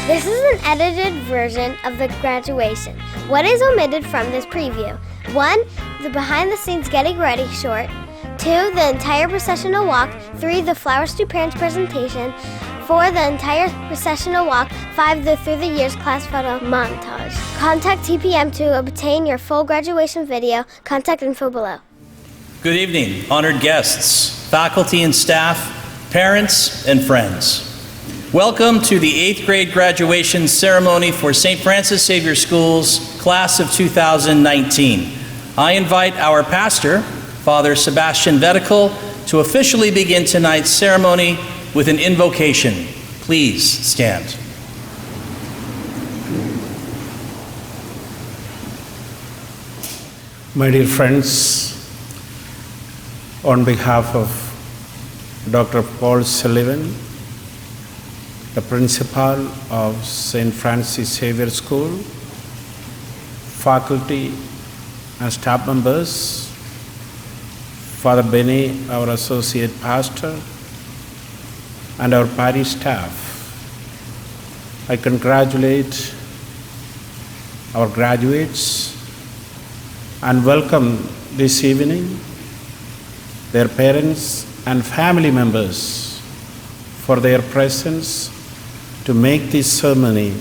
This is an edited version of the graduation. What is omitted from this preview? 1. The behind-the-scenes getting ready short. 2. The entire processional walk. 3. The Flowers to Parents presentation. 4. The entire processional walk. 5. The Through the Years class photo montage. Contact TPM to obtain your full graduation video. Contact info below. Good evening, honored guests, faculty and staff, parents, and friends. Welcome to the 8th grade graduation ceremony for St. Francis Xavier School's class of 2019. I invite our pastor, Father Sebastian Vetical, to officially begin tonight's ceremony with an invocation. Please stand. My dear friends, on behalf of Dr. Paul Sullivan, the principal of St. Francis Xavier School, faculty and staff members, Father Benny, our associate pastor, and our parish staff, I congratulate our graduates and welcome this evening their parents and family members for their presence to make this ceremony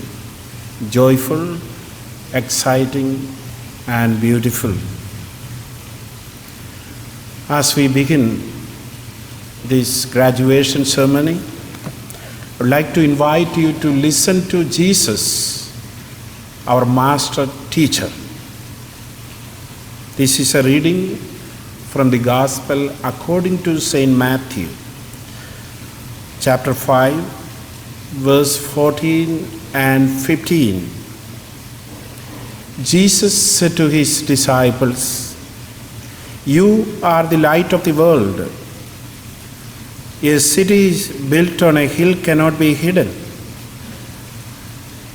joyful, exciting, and beautiful. As we begin this graduation ceremony, I would like to invite you to listen to Jesus, our master teacher. This is a reading from the Gospel according to St. Matthew, chapter 5, verse 14 and 15. Jesus said to his disciples, "You are the light of the world. A city built on a hill cannot be hidden.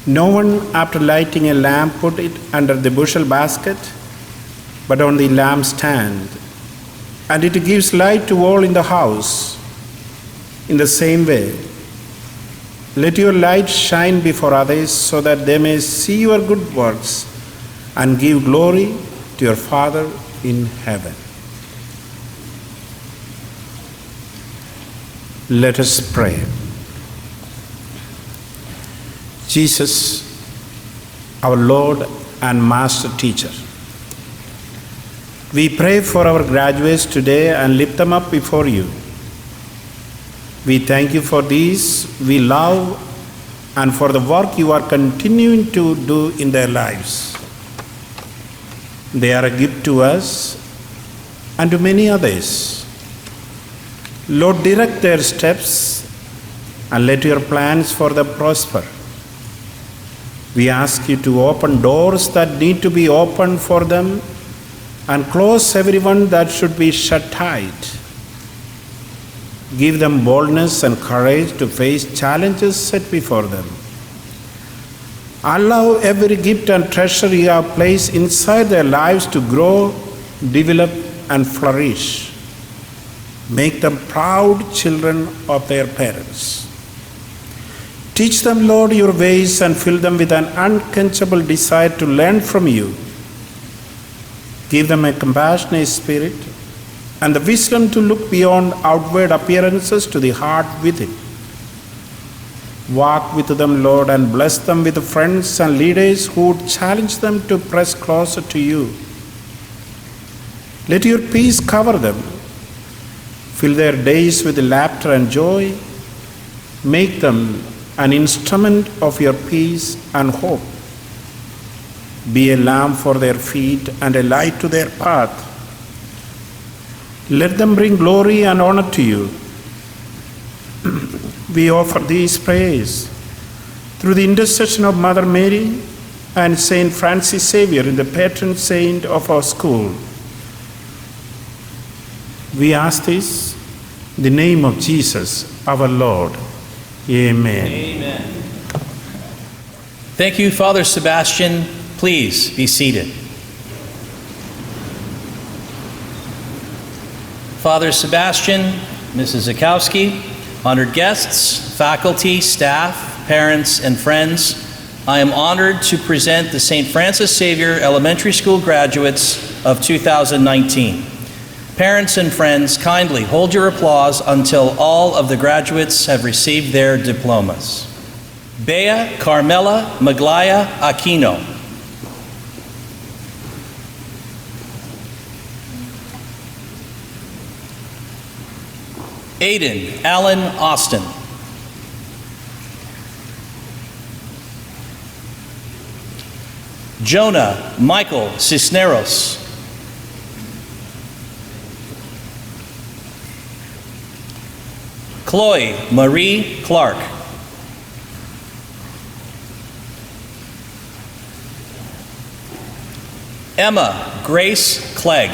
No one, after lighting a lamp, put it under the bushel basket, but on the lampstand, and it gives light to all in the house. In the same way, let your light shine before others so that they may see your good works and give glory to your Father in heaven." Let us pray. Jesus, our Lord and Master Teacher, we pray for our graduates today and lift them up before you. We thank you for these we love and for the work you are continuing to do in their lives. They are a gift to us and to many others. Lord, direct their steps and let your plans for them prosper. We ask you to open doors that need to be opened for them and close every one that should be shut tight. Give them boldness and courage to face challenges set before them. Allow every gift and treasure you have placed inside their lives to grow, develop, and flourish. Make them proud children of their parents. Teach them, Lord, your ways and fill them with an unquenchable desire to learn from you. Give them a compassionate spirit and the wisdom to look beyond outward appearances to the heart within. Walk with them, Lord, and bless them with friends and leaders who would challenge them to press closer to you. Let your peace cover them. Fill their days with laughter and joy. Make them an instrument of your peace and hope. Be a lamp for their feet and a light to their path. Let them bring glory and honor to you. We offer these prayers through the intercession of Mother Mary and St. Francis Xavier, the patron saint of our school. We ask this in the name of Jesus, our Lord. Amen. Amen. Thank you, Father Sebastian. Please be seated. Father Sebastian, Mrs. Zakowski, honored guests, faculty, staff, parents, and friends, I am honored to present the St. Francis Xavier Elementary School graduates of 2019. Parents and friends, kindly hold your applause until all of the graduates have received their diplomas. Bea Carmela Maglaya Aquino. Aiden Allen Austin. Jonah Michael Cisneros. Chloe Marie Clark. Emma Grace Clegg.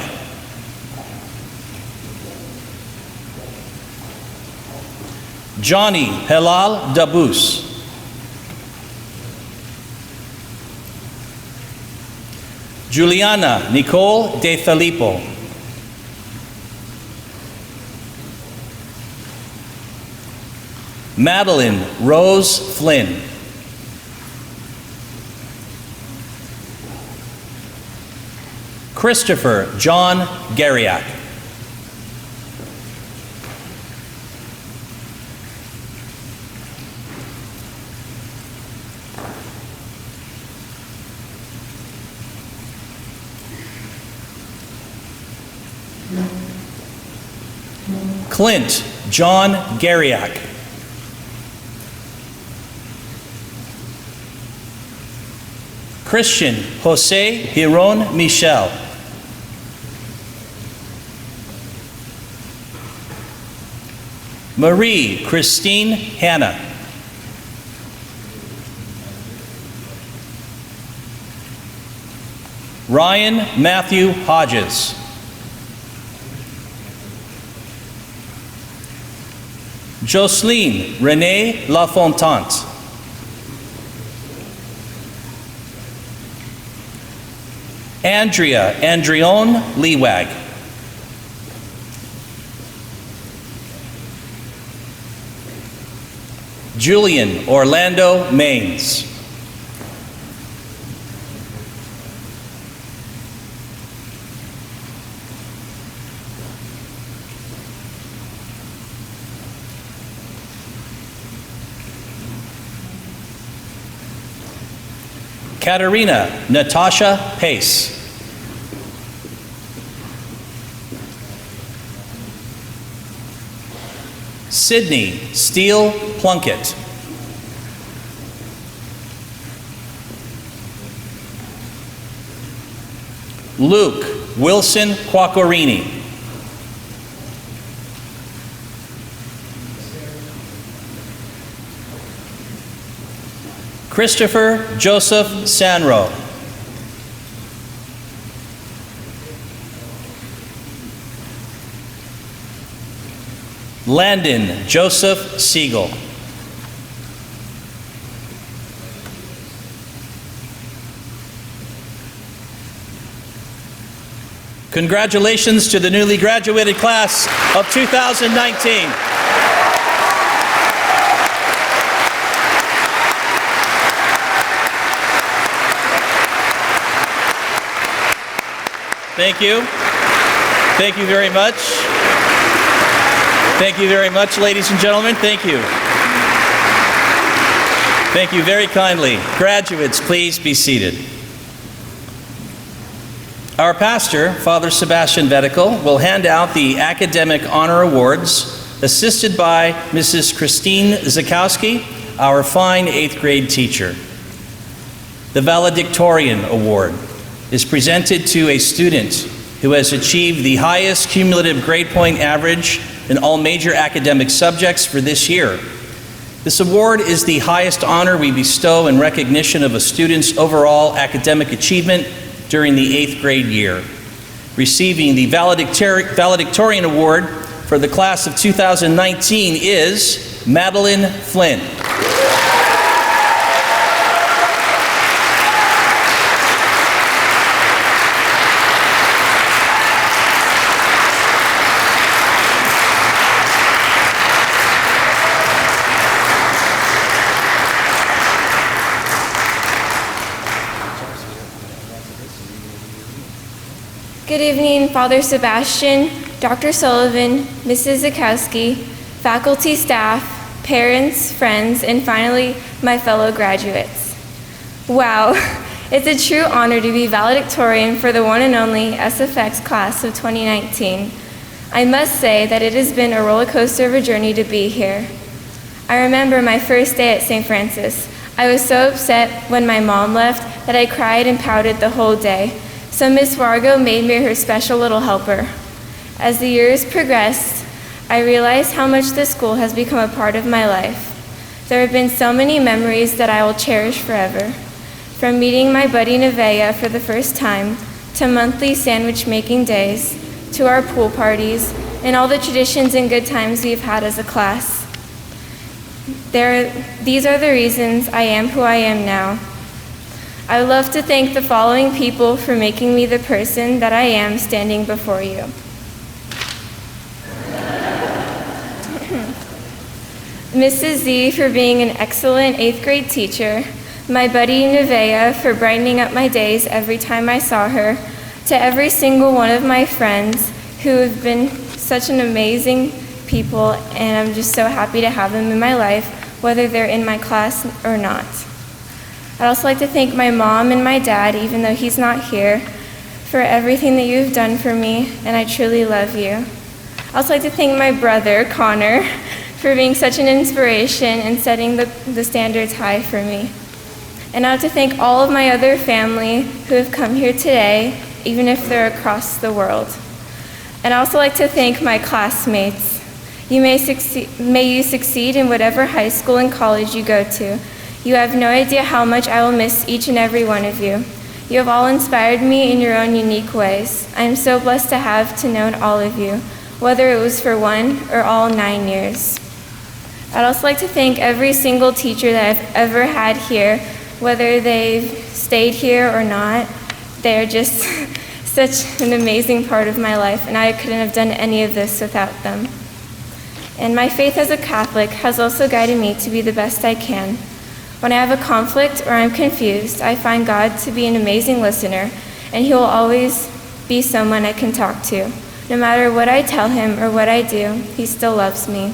Johnny Helal Dabus. Juliana Nicole De Filippo. Madeline Rose Flynn. Christopher John Gariak. Clint John Gariak. Christian Jose Hiron Michel. Marie Christine Hanna. Ryan Matthew Hodges. Jocelyn Renee Lafontante. Andrea Andrione Leewag. Julian Orlando Maines. Katerina Natasha Pace. Sydney Steele Plunkett. Luke Wilson Quaccorini. Christopher Joseph Sanro. Landon Joseph Siegel. Congratulations to the newly graduated class of 2019. Thank you. Thank you very much. Thank you very much, ladies and gentlemen. Thank you. Thank you very kindly. Graduates, please be seated. Our pastor, Father Sebastian Vetical, will hand out the Academic Honor Awards, assisted by Mrs. Christine Zakowski, our fine 8th grade teacher. The Valedictorian Award is presented to a student who has achieved the highest cumulative grade point average in all major academic subjects for this year. This award is the highest honor we bestow in recognition of a student's overall academic achievement during the 8th grade year. Receiving the Valedictorian Award for the class of 2019 is Madeline Flynn. thank Father Sebastian, Dr. Sullivan, Mrs. Zakowski, faculty, staff, parents, friends, and finally, my fellow graduates. Wow, it's a true honor to be valedictorian for the one and only SFX class of 2019. I must say that it has been a roller coaster of a journey to be here. I remember my first day at St. Francis. I was so upset when my mom left that I cried and pouted the whole day. So Miss Fargo made me her special little helper. As the years progressed, I realized how much the school has become a part of my life. There have been so many memories that I will cherish forever. From meeting my buddy Nevaeh for the first time, to monthly sandwich making days, to our pool parties, and all the traditions and good times we've had as a class. These are the reasons I am who I am now. I would love to thank the following people for making me the person that I am standing before you. Mrs. Z for being an excellent 8th grade teacher, my buddy Nevaeh for brightening up my days every time I saw her, to every single one of my friends who have been such an amazing people, and I'm just so happy to have them in my life, whether they're in my class or not. I'd also like to thank my mom and my dad, even though he's not here, for everything that you've done for me, and I truly love you. I'd also like to thank my brother, Connor, for being such an inspiration and setting the standards high for me. And I'd like to thank all of my other family who have come here today, even if they're across the world. And I'd also like to thank my classmates. May you succeed in whatever high school and college you go to. You have no idea how much I will miss each and every one of you. You have all inspired me in your own unique ways. I am so blessed to have known all of you, whether it was for 1 or all 9 years. I'd also like to thank every single teacher that I've ever had here, whether they've stayed here or not. They're just such an amazing part of my life, and I couldn't have done any of this without them. And my faith as a Catholic has also guided me to be the best I can. When I have a conflict or I'm confused, I find God to be an amazing listener, and He will always be someone I can talk to. No matter what I tell Him or what I do, He still loves me.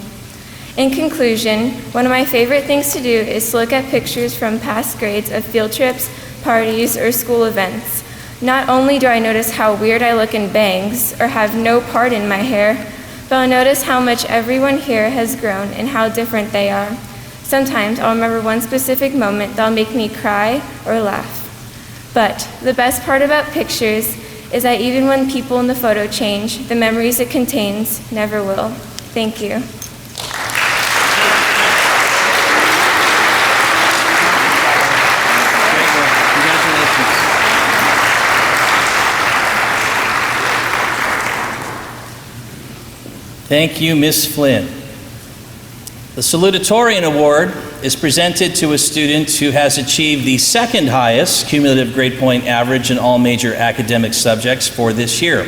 In conclusion, one of my favorite things to do is to look at pictures from past grades of field trips, parties, or school events. Not only do I notice how weird I look in bangs or have no part in my hair, but I'll notice how much everyone here has grown and how different they are. Sometimes I'll remember one specific moment that'll make me cry or laugh. But the best part about pictures is that even when people in the photo change, the memories it contains never will. Thank you. Thank you, Ms. Flynn. The Salutatorian Award is presented to a student who has achieved the second highest cumulative grade point average in all major academic subjects for this year.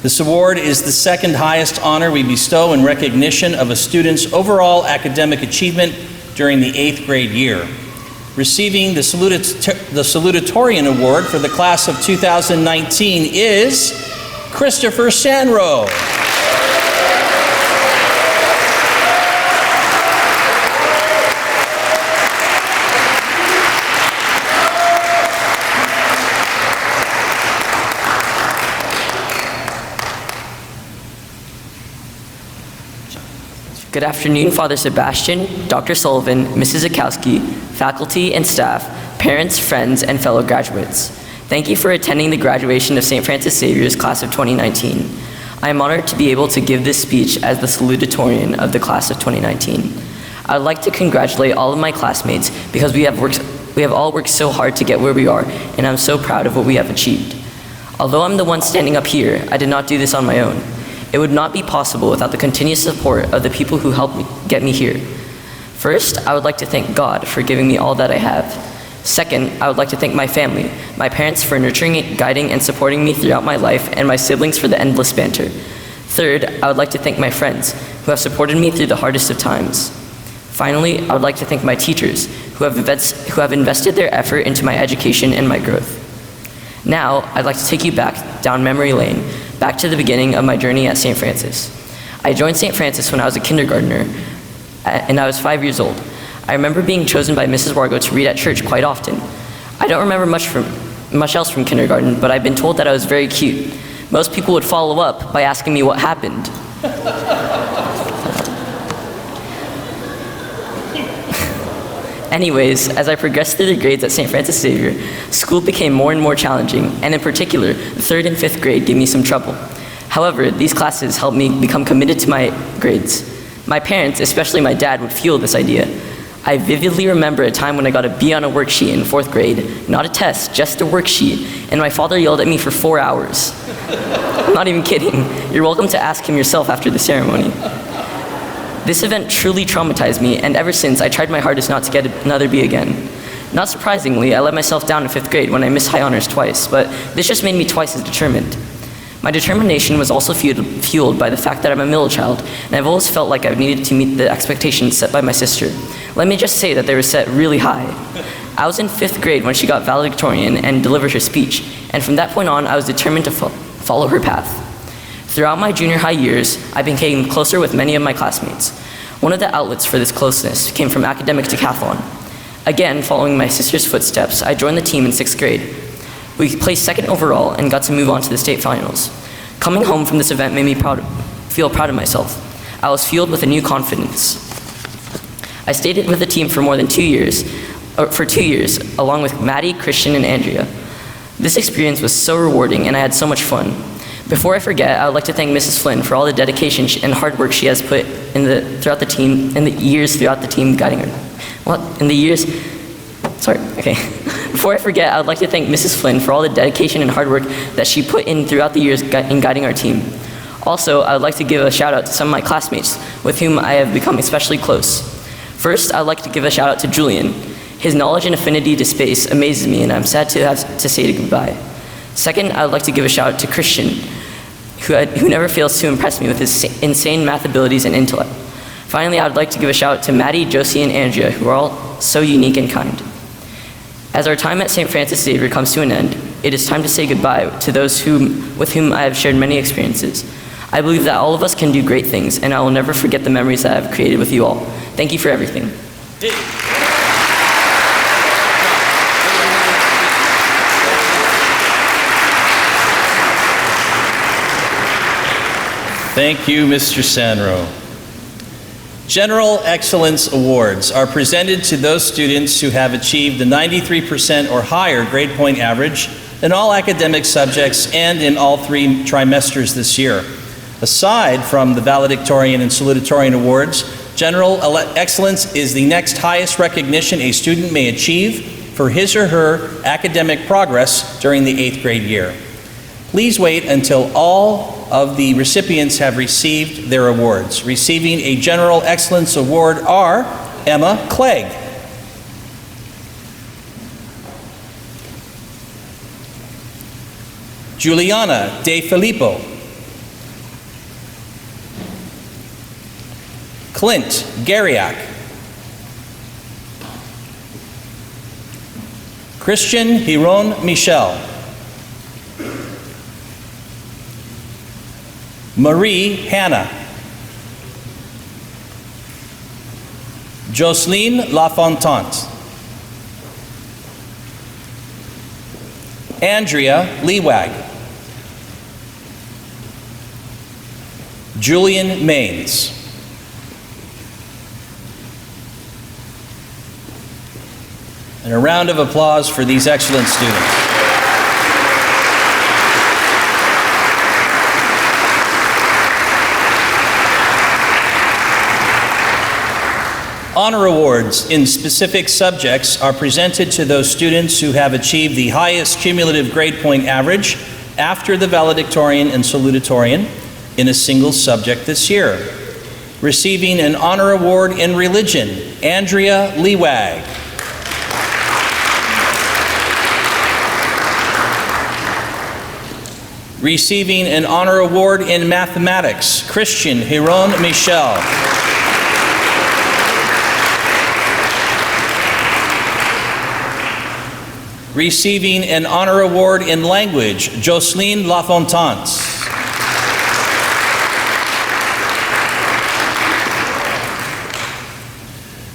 This award is the second highest honor we bestow in recognition of a student's overall academic achievement during the 8th grade year. Receiving the Salutatorian Award for the class of 2019 is Christopher Sanro. Good afternoon, Father Sebastian, Dr. Sullivan, Mrs. Zakowski, faculty and staff, parents, friends, and fellow graduates. Thank you for attending the graduation of St. Francis Xavier's class of 2019. I am honored to be able to give this speech as the salutatorian of the class of 2019. I would like to congratulate all of my classmates because we have all worked so hard to get where we are, and I'm so proud of what we have achieved. Although I'm the one standing up here, I did not do this on my own. It would not be possible without the continuous support of the people who helped get me here. First, I would like to thank God for giving me all that I have. Second, I would like to thank my family, my parents for nurturing, guiding, and supporting me throughout my life, and my siblings for the endless banter. Third, I would like to thank my friends who have supported me through the hardest of times. Finally, I would like to thank my teachers who have invested their effort into my education and my growth. Now, I'd like to take you back down memory lane back to the beginning of my journey at St. Francis. I joined St. Francis when I was a kindergartner, and I was 5 years old. I remember being chosen by Mrs. Wargo to read at church quite often. I don't remember much else from kindergarten, but I've been told that I was very cute. Most people would follow up by asking me what happened. Anyways, as I progressed through the grades at St. Francis Xavier, school became more and more challenging, and in particular, the 3rd and 5th grade gave me some trouble. However, these classes helped me become committed to my grades. My parents, especially my dad, would fuel this idea. I vividly remember a time when I got a B on a worksheet in 4th grade, not a test, just a worksheet, and my father yelled at me for 4 hours. I'm not even kidding. You're welcome to ask him yourself after the ceremony. This event truly traumatized me, and ever since, I tried my hardest not to get another B again. Not surprisingly, I let myself down in 5th grade when I missed high honors twice, but this just made me twice as determined. My determination was also fueled by the fact that I'm a middle child, and I've always felt like I've needed to meet the expectations set by my sister. Let me just say that they were set really high. I was in 5th grade when she got valedictorian and delivered her speech, and from that point on, I was determined to follow her path. Throughout my junior high years, I became closer with many of my classmates. One of the outlets for this closeness came from academic decathlon. Again, following my sister's footsteps, I joined the team in 6th grade. We placed 2nd overall and got to move on to the state finals. Coming home from this event made me feel proud of myself. I was fueled with a new confidence. I stayed with the team for more than 2 years, along with Maddie, Christian, and Andrea. This experience was so rewarding, and I had so much fun. Before I forget, I would like to thank Mrs. Flynn for all the dedication and hard work she has put in the years throughout the team guiding her. Before I forget, I would like to thank Mrs. Flynn for all the dedication and hard work that she put in throughout the years in guiding our team. Also, I would like to give a shout out to some of my classmates with whom I have become especially close. First, I would like to give a shout out to Julian. His knowledge and affinity to space amazes me, and I'm sad to have to say goodbye. Second, I would like to give a shout out to Christian, who never fails to impress me with his insane math abilities and intellect. Finally, I would like to give a shout out to Maddie, Josie, and Andrea, who are all so unique and kind. As our time at St. Francis Xavier comes to an end, it is time to say goodbye to those with whom I have shared many experiences. I believe that all of us can do great things, and I will never forget the memories that I have created with you all. Thank you for everything. Thank you, Mr. Sanro. General Excellence Awards are presented to those students who have achieved a 93% or higher grade point average in all academic subjects and in all 3 trimesters this year. Aside from the valedictorian and salutatorian awards, General Excellence is the next highest recognition a student may achieve for his or her academic progress during the 8th grade year. Please wait until all of the recipients have received their awards. Receiving a General Excellence Award are Emma Clegg, Juliana De Filippo, Clint Gariak, Christian Hiron Michel, Marie Hanna, Jocelyn Lafontant, Andrea Leewag, Julian Maines, and a round of applause for these excellent students. Honor awards in specific subjects are presented to those students who have achieved the highest cumulative grade point average after the valedictorian and salutatorian in a single subject this year. Receiving an honor award in religion, Andrea Leewag. Receiving an honor award in mathematics, Christian Hiron Michel. Receiving an honor award in language, Jocelyn Lafontant.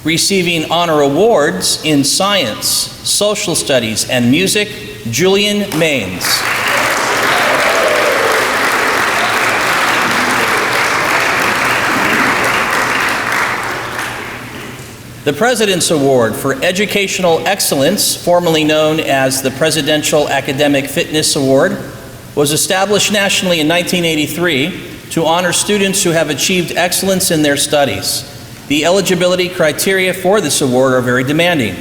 Receiving honor awards in science, social studies, and music, Julian Maines. The President's Award for Educational Excellence, formerly known as the Presidential Academic Fitness Award, was established nationally in 1983 to honor students who have achieved excellence in their studies. The eligibility criteria for this award are very demanding.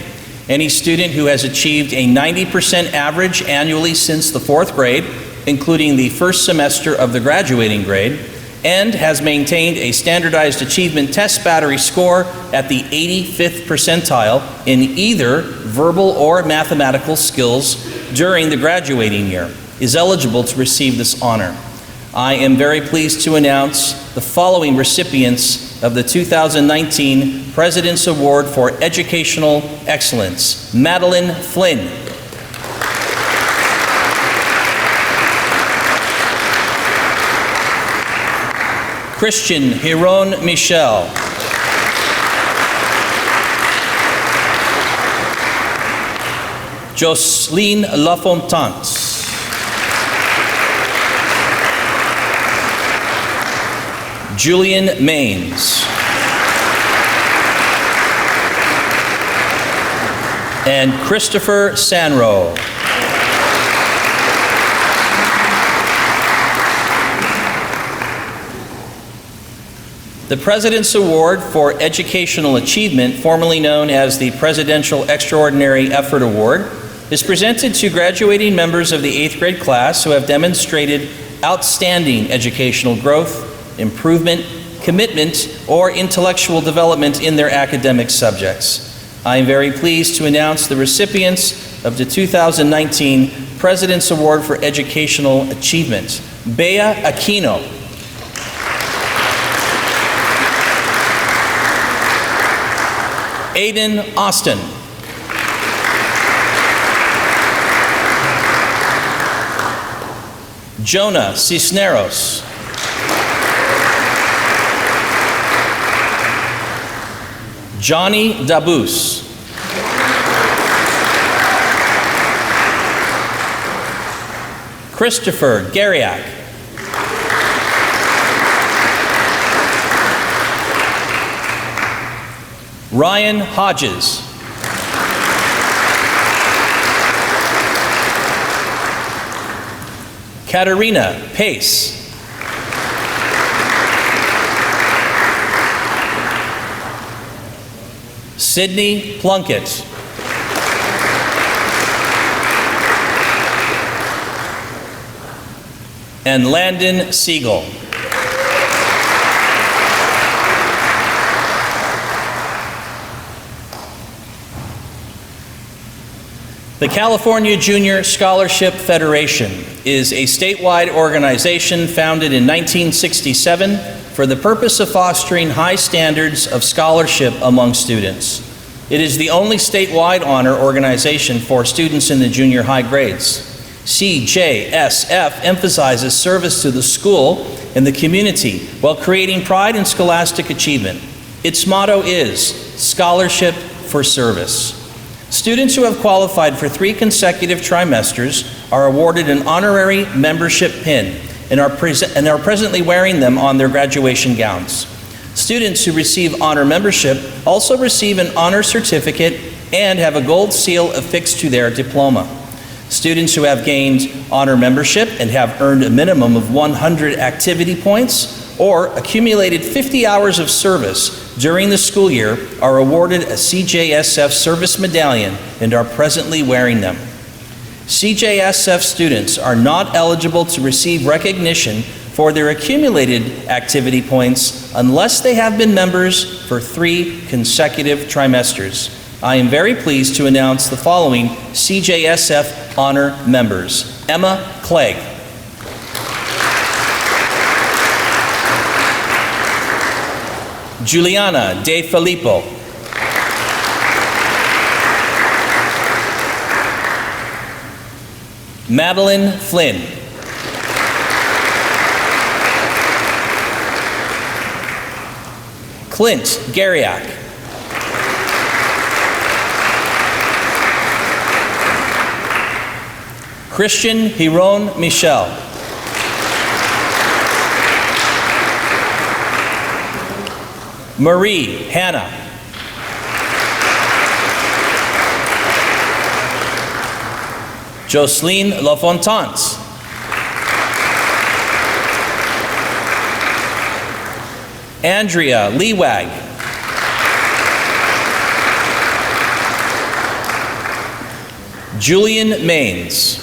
Any student who has achieved a 90% average annually since the 4th grade, including the first semester of the graduating grade, and has maintained a standardized achievement test battery score at the 85th percentile in either verbal or mathematical skills during the graduating year is eligible to receive this honor. I am very pleased to announce the following recipients of the 2019 President's Award for Educational Excellence. Madeline Flynn. Christian Hiron Michel. Jocelyne Lafontant. Julian Maines. And Christopher Sanro. The President's Award for Educational Achievement, formerly known as the Presidential Extraordinary Effort Award, is presented to graduating members of the 8th grade class who have demonstrated outstanding educational growth, improvement, commitment, or intellectual development in their academic subjects. I am very pleased to announce the recipients of the 2019 President's Award for Educational Achievement. Bea Aquino. Aiden Austin. Jonah Cisneros. Johnny Dabus. Christopher Gariak. Ryan Hodges. Katarina Pace. Sydney Plunkett. And Landon Siegel. The California Junior Scholarship Federation is a statewide organization founded in 1967 for the purpose of fostering high standards of scholarship among students. It is the only statewide honor organization for students in the junior high grades. CJSF emphasizes service to the school and the community while creating pride in scholastic achievement. Its motto is Scholarship for Service. Students who have qualified for 3 consecutive trimesters are awarded an honorary membership pin and are presently wearing them on their graduation gowns. Students who receive honor membership also receive an honor certificate and have a gold seal affixed to their diploma. Students who have gained honor membership and have earned a minimum of 100 activity points or accumulated 50 hours of service during the school year are awarded a CJSF service medallion and are presently wearing them. CJSF students are not eligible to receive recognition for their accumulated activity points unless they have been members for 3 consecutive trimesters. I am very pleased to announce the following CJSF honor members. Emma Clegg. Juliana De Filippo. Madeline Flynn. Clint Gariak. Christian Hiron Michel. Marie Hannah. Jocelyn Lafontance. Andrea Leewag. Julian Maines.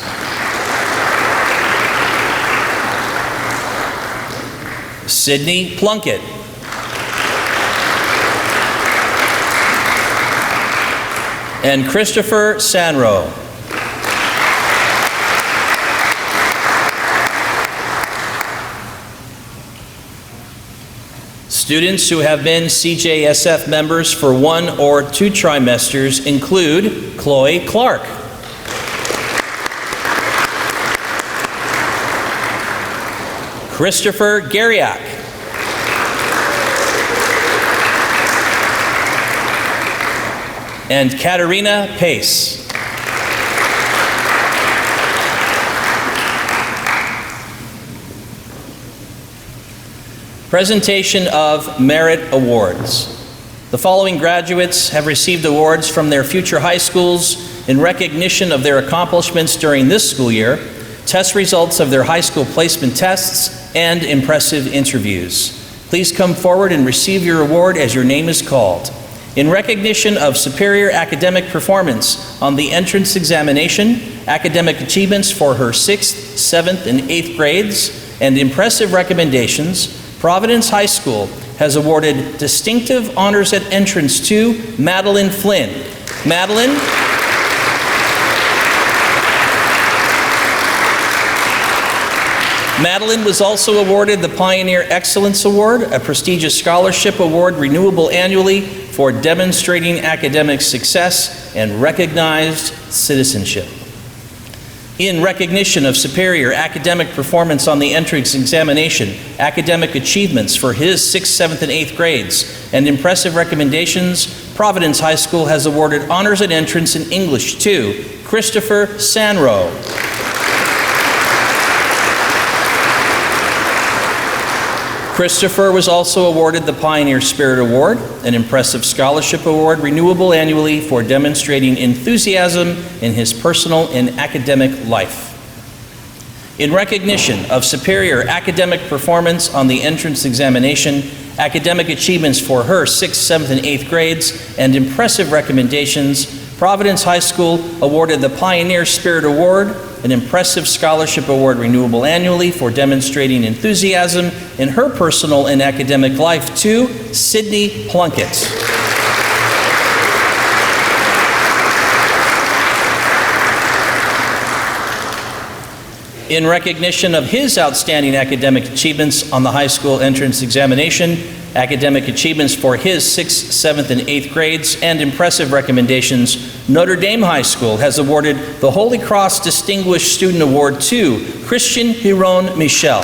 Sydney Plunkett. And Christopher Sanro. Students who have been CJSF members for 1 or 2 trimesters include Chloe Clark, Christopher Gariak, and Katerina Pace. Presentation of Merit Awards. The following graduates have received awards from their future high schools in recognition of their accomplishments during this school year, test results of their high school placement tests, and impressive interviews. Please come forward and receive your award as your name is called. In recognition of superior academic performance on the entrance examination, academic achievements for her 6th, 7th, and 8th grades, and impressive recommendations, Providence High School has awarded distinctive honors at entrance to Madeline Flynn. Madeline was also awarded the Pioneer Excellence Award, a prestigious scholarship award renewable annually for demonstrating academic success and recognized citizenship. In recognition of superior academic performance on the entrance examination, academic achievements for his 6th, 7th, and 8th grades, and impressive recommendations, Providence High School has awarded honors at entrance in English to Christopher Sanro. Christopher was also awarded the Pioneer Spirit Award, an impressive scholarship award renewable annually for demonstrating enthusiasm in his personal and academic life. In recognition of superior academic performance on the entrance examination, academic achievements for her 6th, 7th, and 8th grades, and impressive recommendations, Providence High School awarded the Pioneer Spirit Award, an impressive scholarship award renewable annually for demonstrating enthusiasm in her personal and academic life to Sydney Plunkett. In recognition of his outstanding academic achievements on the high school entrance examination, academic achievements for his 6th, 7th, and 8th grades, and impressive recommendations, Notre Dame High School has awarded the Holy Cross Distinguished Student Award to Christian Hiron Michel.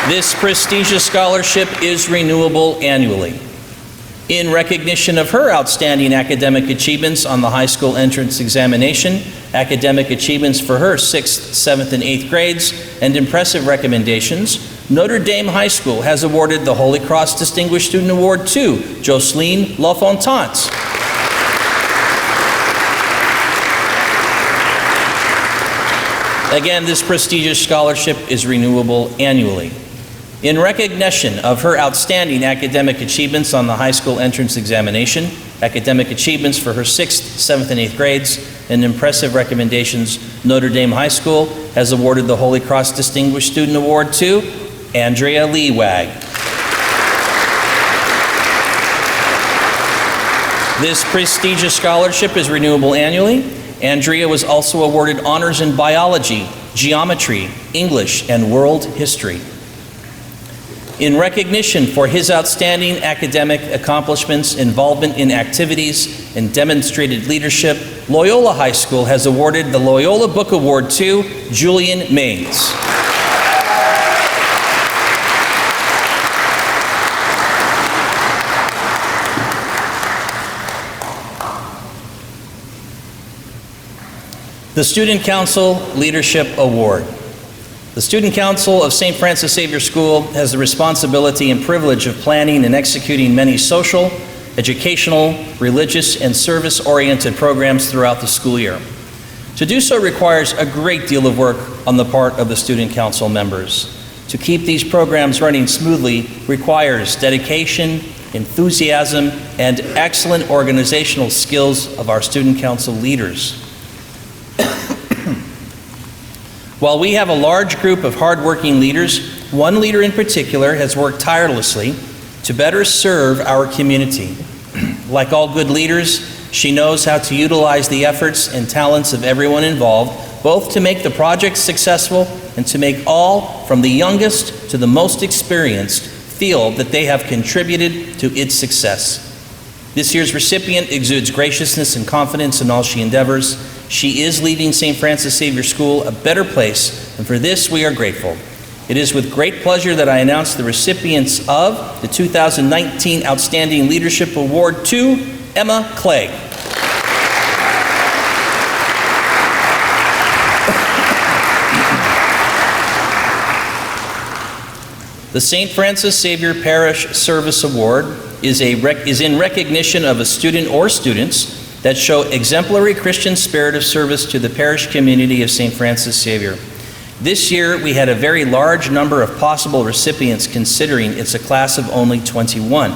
This prestigious scholarship is renewable annually. In recognition of her outstanding academic achievements on the high school entrance examination, academic achievements for her 6th, 7th, and 8th grades, and impressive recommendations, Notre Dame High School has awarded the Holy Cross Distinguished Student Award to Jocelyn Lafontance. Again, this prestigious scholarship is renewable annually. In recognition of her outstanding academic achievements on the high school entrance examination, academic achievements for her 6th, 7th, and 8th grades, and impressive recommendations, Notre Dame High School has awarded the Holy Cross Distinguished Student Award to Andrea Leewag. This prestigious scholarship is renewable annually. Andrea was also awarded honors in biology, geometry, English, and world history. In recognition for his outstanding academic accomplishments, involvement in activities, and demonstrated leadership, Loyola High School has awarded the Loyola Book Award to Julian Maines. The Student Council Leadership Award. The Student Council of St. Francis Xavier School has the responsibility and privilege of planning and executing many social, educational, religious, and service-oriented programs throughout the school year. To do so requires a great deal of work on the part of the Student Council members. To keep these programs running smoothly requires dedication, enthusiasm, and excellent organizational skills of our Student Council leaders. While we have a large group of hardworking leaders, one leader in particular has worked tirelessly to better serve our community. Like all good leaders, she knows how to utilize the efforts and talents of everyone involved, both to make the project successful and to make all, from the youngest to the most experienced, feel that they have contributed to its success. This year's recipient exudes graciousness and confidence in all she endeavors. She is leaving St. Francis Xavier School a better place, and for this we are grateful. It is with great pleasure that I announce the recipients of the 2019 Outstanding Leadership Award to Emma Clegg. The St. Francis Xavier Parish Service Award is in recognition of a student or students that show exemplary Christian spirit of service to the parish community of St. Francis Xavier. This year, we had a very large number of possible recipients, considering it's a class of only 21.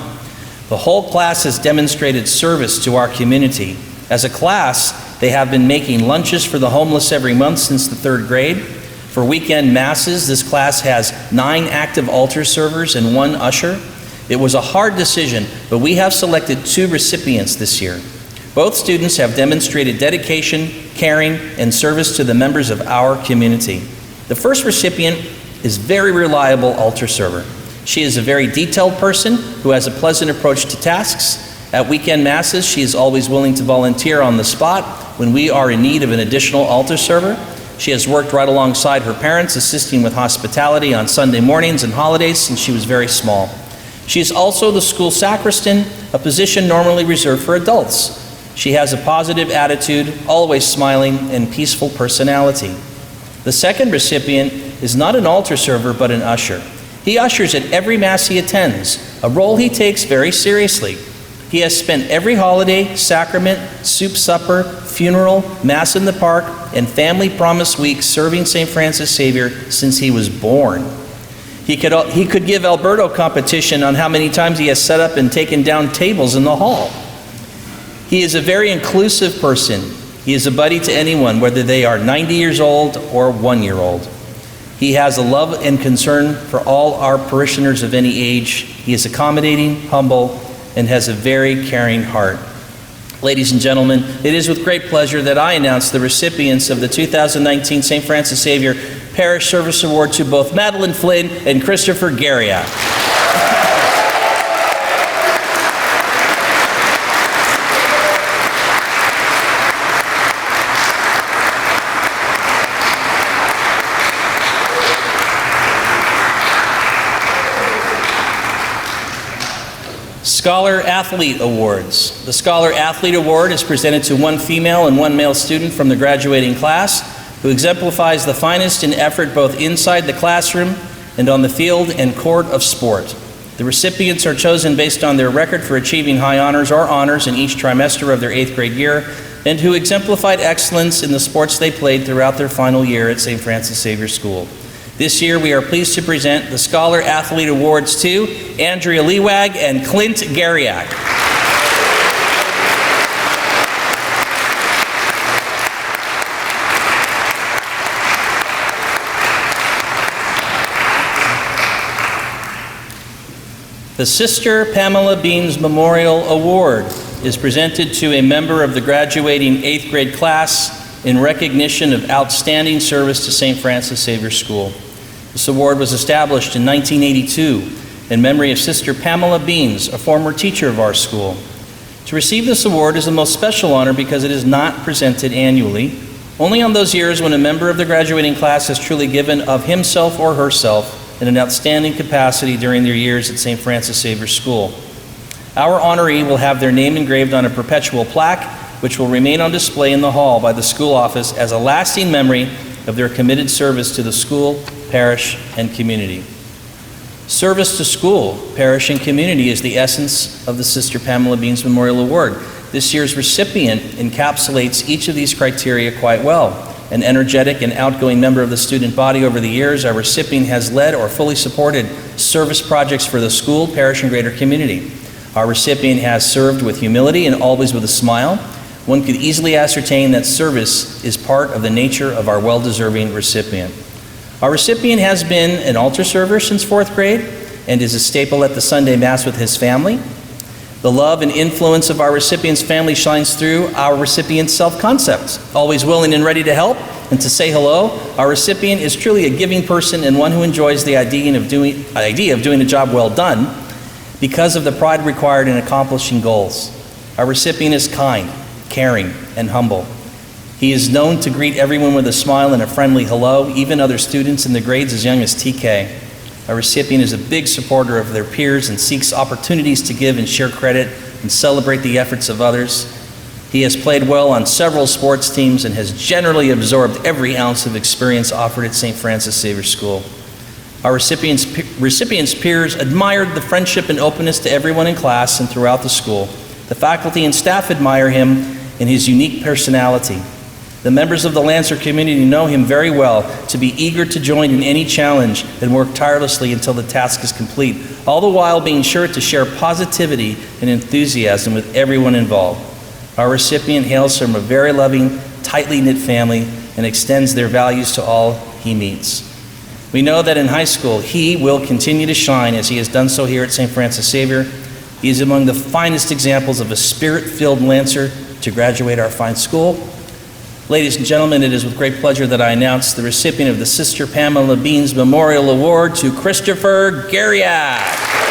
The whole class has demonstrated service to our community. As a class, they have been making lunches for the homeless every month since the 3rd grade. For weekend masses, this class has 9 active altar servers and 1 usher. It was a hard decision, but we have selected 2 recipients this year. Both students have demonstrated dedication, caring, and service to the members of our community. The first recipient is very reliable altar server. She is a very detailed person who has a pleasant approach to tasks. At weekend masses, she is always willing to volunteer on the spot when we are in need of an additional altar server. She has worked right alongside her parents, assisting with hospitality on Sunday mornings and holidays since she was very small. She is also the school sacristan, a position normally reserved for adults. She has a positive attitude, always smiling, and peaceful personality. The second recipient is not an altar server, but an usher. He ushers at every Mass he attends, a role he takes very seriously. He has spent every holiday, sacrament, soup supper, funeral, Mass in the park, and family promise week serving St. Francis Xavier since he was born. He could give Alberto competition on how many times he has set up and taken down tables in the hall. He is a very inclusive person. He is a buddy to anyone, whether they are 90 years old or 1 year old. He has a love and concern for all our parishioners of any age. He is accommodating, humble, and has a very caring heart. Ladies and gentlemen, it is with great pleasure that I announce the recipients of the 2019 St. Francis Xavier Parish Service Award to both Madeline Flynn and Christopher Garriak. Scholar Athlete Awards. The Scholar Athlete Award is presented to 1 female and 1 male student from the graduating class who exemplifies the finest in effort both inside the classroom and on the field and court of sport. The recipients are chosen based on their record for achieving high honors or honors in each trimester of their 8th grade year and who exemplified excellence in the sports they played throughout their final year at St. Francis Xavier School. This year, we are pleased to present the Scholar Athlete Awards to Andrea Lewag and Clint Garriak. The Sister Pamela Beans Memorial Award is presented to a member of the graduating 8th grade class in recognition of outstanding service to St. Francis Xavier School. This award was established in 1982 in memory of Sister Pamela Beans, a former teacher of our school. To receive this award is the most special honor because it is not presented annually, only on those years when a member of the graduating class has truly given of himself or herself in an outstanding capacity during their years at St. Francis Xavier School. Our honoree will have their name engraved on a perpetual plaque which will remain on display in the hall by the school office as a lasting memory of their committed service to the school, parish, and community. Service to school, parish, and community is the essence of the Sister Pamela Beans Memorial Award. This year's recipient encapsulates each of these criteria quite well. An energetic and outgoing member of the student body over the years, our recipient has led or fully supported service projects for the school, parish, and greater community. Our recipient has served with humility and always with a smile. One could easily ascertain that service is part of the nature of our well-deserving recipient. Our recipient has been an altar server since 4th grade and is a staple at the Sunday Mass with his family. The love and influence of our recipient's family shines through our recipient's self-concept. Always willing and ready to help and to say hello, our recipient is truly a giving person and one who enjoys the idea of doing a job well done because of the pride required in accomplishing goals. Our recipient is kind, caring, and humble. He is known to greet everyone with a smile and a friendly hello, even other students in the grades as young as TK. Our recipient is a big supporter of their peers and seeks opportunities to give and share credit and celebrate the efforts of others. He has played well on several sports teams and has generally absorbed every ounce of experience offered at St. Francis Xavier School. Our recipient's peers admired the friendship and openness to everyone in class and throughout the school. The faculty and staff admire him and his unique personality. The members of the Lancer community know him very well to be eager to join in any challenge and work tirelessly until the task is complete, all the while being sure to share positivity and enthusiasm with everyone involved. Our recipient hails from a very loving, tightly knit family and extends their values to all he meets. We know that in high school, he will continue to shine as he has done so here at St. Francis Xavier. He is among the finest examples of a spirit-filled Lancer to graduate our fine school. Ladies and gentlemen, it is with great pleasure that I announce the recipient of the Sister Pamela Beans Memorial Award to Christopher Garriott.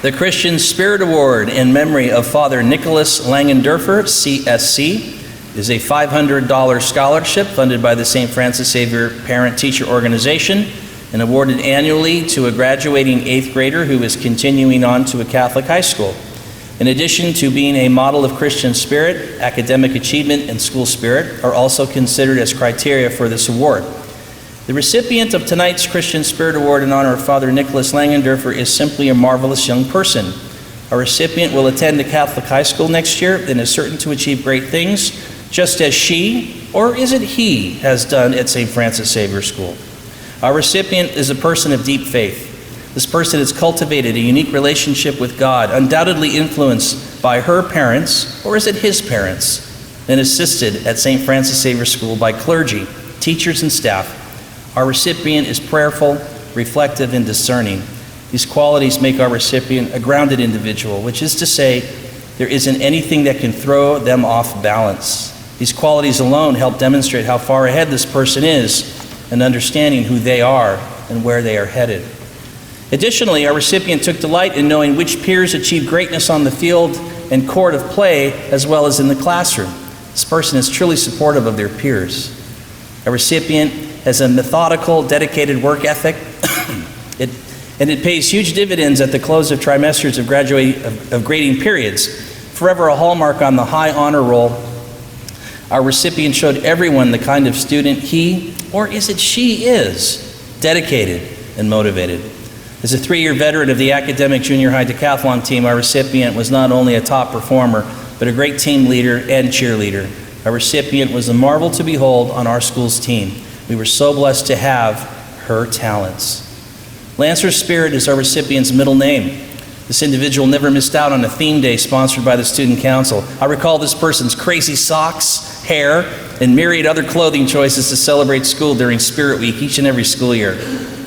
The Christian Spirit Award in memory of Father Nicholas Langendorfer, CSC, is a $500 scholarship funded by the St. Francis Xavier Parent-Teacher Organization and awarded annually to a graduating 8th grader who is continuing on to a Catholic high school. In addition to being a model of Christian spirit, academic achievement, and school spirit are also considered as criteria for this award. The recipient of tonight's Christian Spirit Award in honor of Father Nicholas Langendorfer is simply a marvelous young person. Our recipient will attend a Catholic high school next year and is certain to achieve great things, just as she, or is it he, has done at St. Francis Xavier School. Our recipient is a person of deep faith. This person has cultivated a unique relationship with God, undoubtedly influenced by her parents, or is it his parents, and assisted at St. Francis Xavier School by clergy, teachers, and staff. Our recipient is prayerful, reflective, and discerning. These qualities make our recipient a grounded individual, which is to say, there isn't anything that can throw them off balance. These qualities alone help demonstrate how far ahead this person is in understanding who they are and where they are headed. Additionally, our recipient took delight in knowing which peers achieved greatness on the field and court of play as well as in the classroom. This person is truly supportive of their peers. Our recipient has a methodical, dedicated work ethic, and it pays huge dividends at the close of trimesters of grading periods. Forever a hallmark on the high honor roll, our recipient showed everyone the kind of student he, or is it she, is, dedicated and motivated. As a 3-year veteran of the academic junior high decathlon team, our recipient was not only a top performer, but a great team leader and cheerleader. Our recipient was a marvel to behold on our school's team. We were so blessed to have her talents. Lancer Spirit is our recipient's middle name. This individual never missed out on a theme day sponsored by the Student Council. I recall this person's crazy socks, hair, and myriad other clothing choices to celebrate school during Spirit Week each and every school year.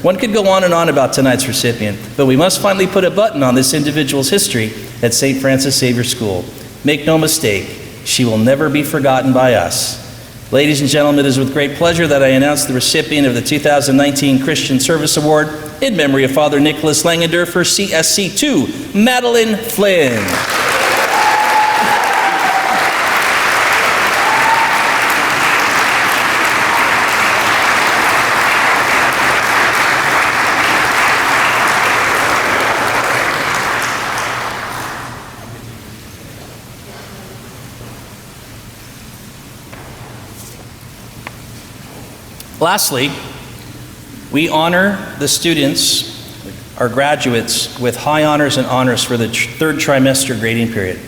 One could go on and on about tonight's recipient, but we must finally put a button on this individual's history at St. Francis Xavier School. Make no mistake, she will never be forgotten by us. Ladies and gentlemen, it is with great pleasure that I announce the recipient of the 2019 Christian Service Award in memory of Father Nicholas Langendorfer, CSC2, Madeline Flynn. Lastly, we honor the students, our graduates, with high honors and honors for the third trimester grading period.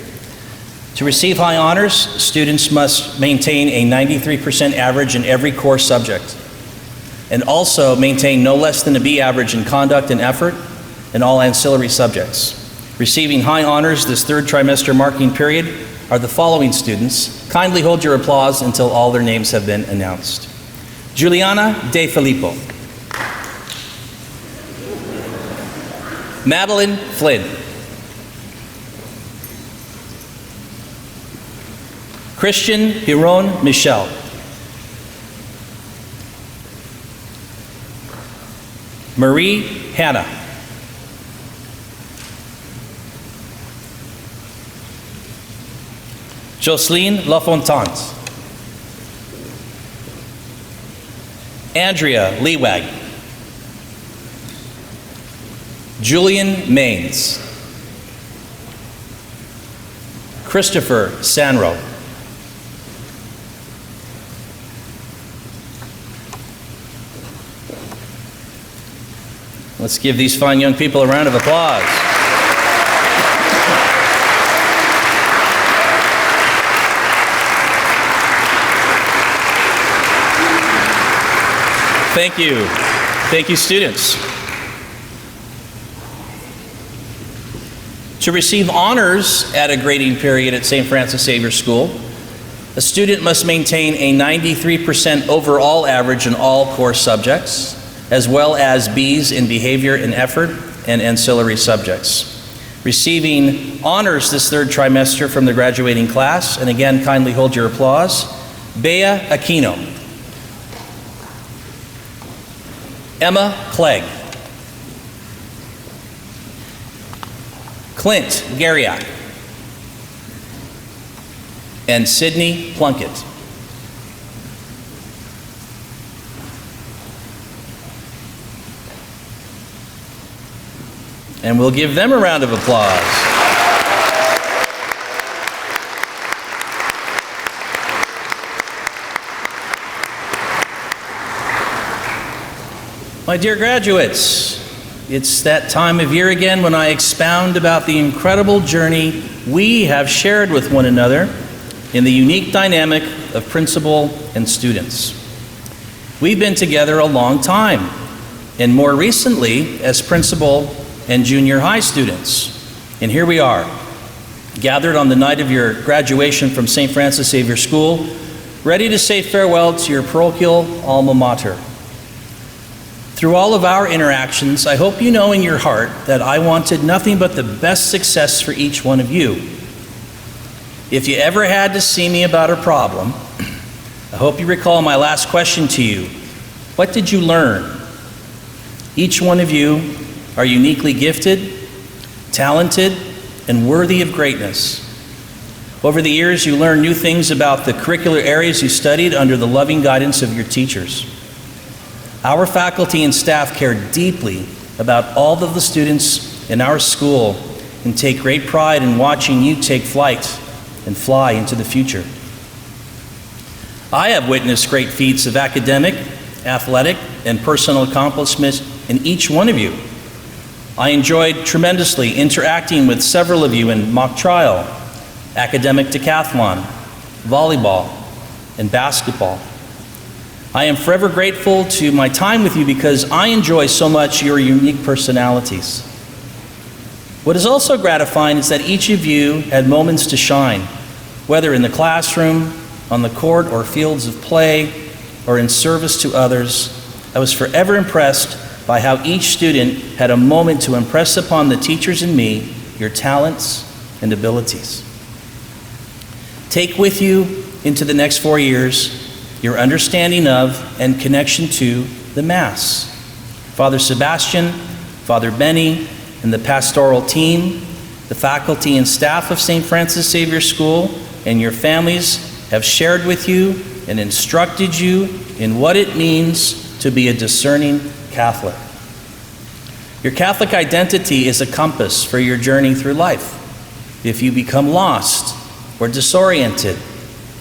To receive high honors, students must maintain a 93% average in every core subject, and also maintain no less than a B average in conduct and effort in all ancillary subjects. Receiving high honors this third trimester marking period are the following students. Kindly hold your applause until all their names have been announced. Juliana De Filippo. Madeline Flynn. Christian Hiron Michel. Marie Hannah. Jocelyn Lafontaine. Andrea Leewag. Julian Maines. Christopher Sanro. Let's give these fine young people a round of applause. Thank you. Thank you, students. To receive honors at a grading period at St. Francis Xavier School, a student must maintain a 93% overall average in all core subjects, as well as B's in behavior and effort and ancillary subjects. Receiving honors this third trimester from the graduating class, and again, kindly hold your applause, Bea Aquino. Emma Clegg. Clint Garriak. And Sydney Plunkett. And we'll give them a round of applause. My dear graduates, it's that time of year again when I expound about the incredible journey we have shared with one another in the unique dynamic of principal and students. We've been together a long time, and more recently as principal and junior high students. And here we are, gathered on the night of your graduation from St. Francis Xavier School, ready to say farewell to your parochial alma mater. Through all of our interactions, I hope you know in your heart that I wanted nothing but the best success for each one of you. If you ever had to see me about a problem, I hope you recall my last question to you. What did you learn? Each one of you are uniquely gifted, talented, and worthy of greatness. Over the years, you learned new things about the curricular areas you studied under the loving guidance of your teachers. Our faculty and staff care deeply about all of the students in our school and take great pride in watching you take flight and fly into the future. I have witnessed great feats of academic, athletic, and personal accomplishments in each one of you. I enjoyed tremendously interacting with several of you in mock trial, academic decathlon, volleyball, and basketball. I am forever grateful to my time with you because I enjoy so much your unique personalities. What is also gratifying is that each of you had moments to shine, whether in the classroom, on the court or fields of play, or in service to others. I was forever impressed by how each student had a moment to impress upon the teachers and me your talents and abilities. Take with you into the next 4 years your understanding of and connection to the Mass. Father Sebastian, Father Benny, and the pastoral team, the faculty and staff of St. Francis Xavier School, and your families have shared with you and instructed you in what it means to be a discerning Catholic. Your Catholic identity is a compass for your journey through life. If you become lost or disoriented,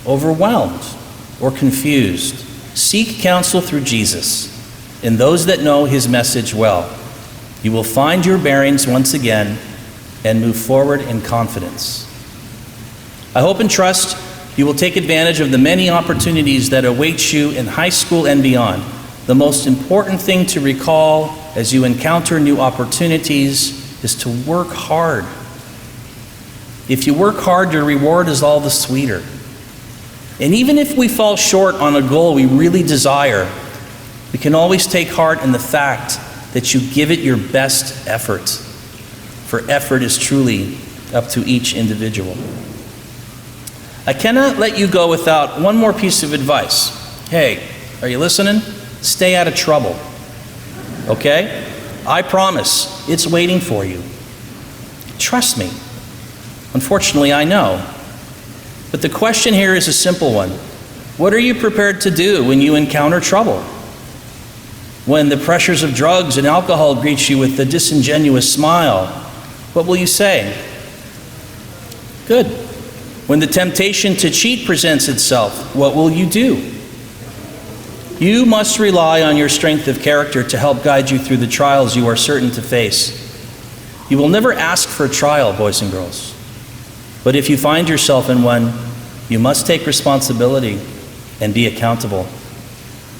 overwhelmed, or confused, Seek counsel through Jesus and those that know his message well. You will find your bearings once again and move forward in confidence. I hope and trust you will take advantage of the many opportunities that await you in high school and beyond. The most important thing to recall as you encounter new opportunities is to work hard. If you work hard, your reward is all the sweeter. And even if we fall short on a goal we really desire, we can always take heart in the fact that you give it your best effort. For effort is truly up to each individual. I cannot let you go without one more piece of advice. Hey, are you listening? Stay out of trouble. Okay? I promise, it's waiting for you. Trust me. Unfortunately, I know. But the question here is a simple one. What are you prepared to do when you encounter trouble? When the pressures of drugs and alcohol greet you with a disingenuous smile, what will you say? Good. When the temptation to cheat presents itself, what will you do? You must rely on your strength of character to help guide you through the trials you are certain to face. You will never ask for a trial, boys and girls. But if you find yourself in one, you must take responsibility and be accountable.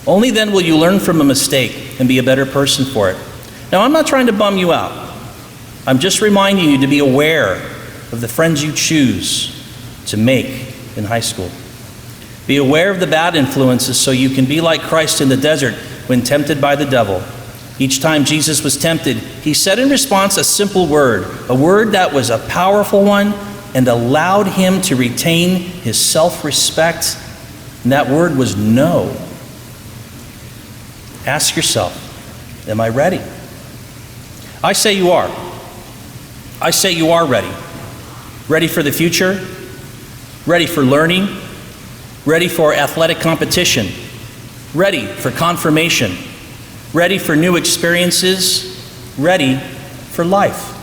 Only then will you learn from a mistake and be a better person for it. Now, I'm not trying to bum you out. I'm just reminding you to be aware of the friends you choose to make in high school. Be aware of the bad influences so you can be like Christ in the desert when tempted by the devil. Each time Jesus was tempted, he said in response a simple word, a word that was a powerful one and allowed him to retain his self-respect, and that word was no. Ask yourself, am I ready? I say you are. I say you are ready. Ready for the future? Ready for learning? Ready for athletic competition? Ready for confirmation? Ready for new experiences? Ready for life?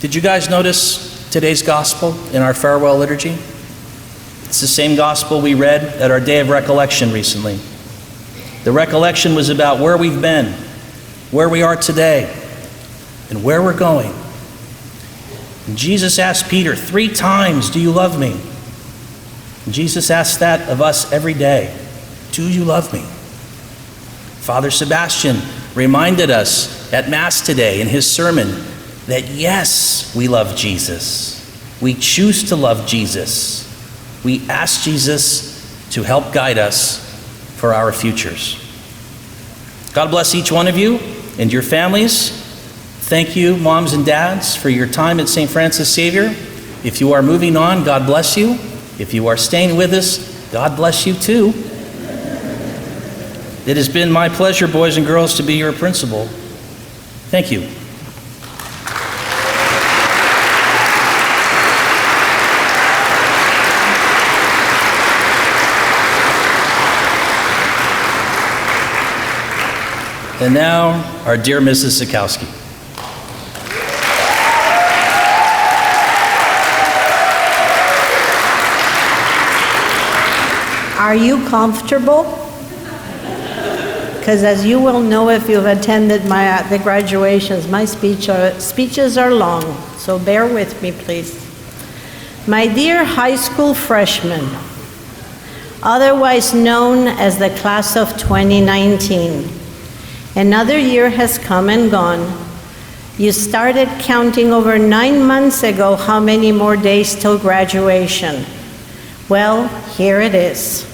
Did you guys notice today's gospel in our farewell liturgy? It's the same gospel we read at our day of recollection recently. The recollection was about where we've been, where we are today, and where we're going. And Jesus asked Peter 3 times, "Do you love me?" And Jesus asks that of us every day. Do you love me? Father Sebastian reminded us at Mass today in his sermon that yes, we love Jesus. We choose to love Jesus. We ask Jesus to help guide us for our futures. God bless each one of you and your families. Thank you, moms and dads, for your time at St. Francis Xavier. If you are moving on, God bless you. If you are staying with us, God bless you too. It has been my pleasure, boys and girls, to be your principal. Thank you. And now, our dear Mrs. Sikowski. Are you comfortable? Because as you will know if you've attended the graduations, my speeches are long, so bear with me, please. My dear high school freshmen, otherwise known as the class of 2019, another year has come and gone. You started counting over 9 months ago how many more days till graduation. Well, here it is.